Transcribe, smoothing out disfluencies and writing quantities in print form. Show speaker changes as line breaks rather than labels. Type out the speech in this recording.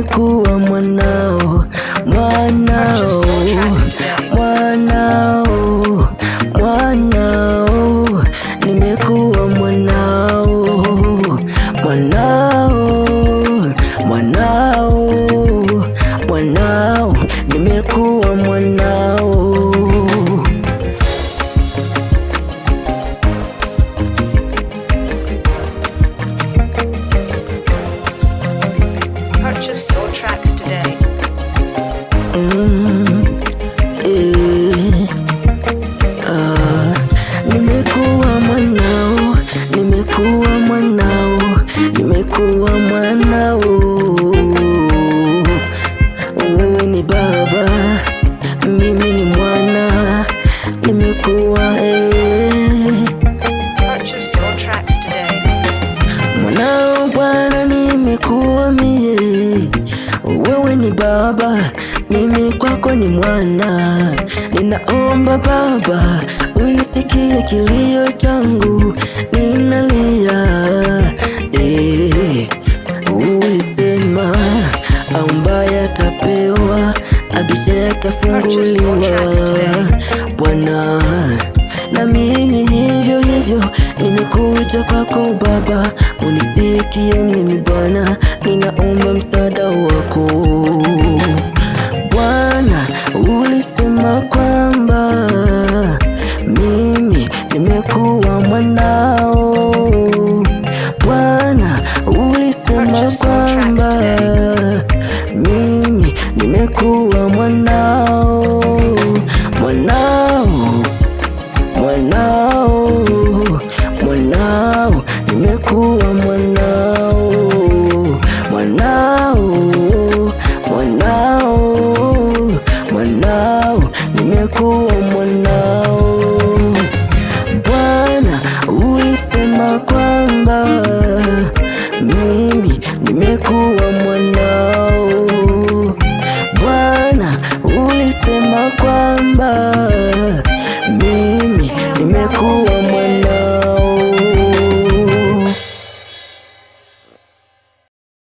nimekuwa mwanao, mwanao, mwanao, mwanao, nimekuwa mwanao, mwanao, mwanao, mwanao, nimekuwa mwanao.
Purchase your tracks today.
Nimekuwa mwanao, nimekuwa mwanao, nimekuwa mwanao. Wewe ni baba, mimi ni mwana, nimekuwa
Purchase your tracks today.
mwanao Bwana, nimekuwa mie. Wewe ni baba, mimi kwako ni mwana. Ninaomba Baba, unisikie kilio changu, ninalia. Ulisema aombaye atapewa, abishaye atafunguliwa. Bwana, na mimi hivyo hivyo nimekuja kwako Baba, unisikie mimi Bwana, ninaomba msaada wako Bwana. Ulisema kwamba mimi nimekuwa mwanao Bwana, ulisema kwamba mimi nimekuwa mwanao, mwanao, mwanao, mwanao, nimekuwa mwanao, mwanao, mwanao, mwanao, nimekuwa mwanao. Bwana, ulisema kwamba mimi nimekuwa mwanao Bwana, ulisema kwamba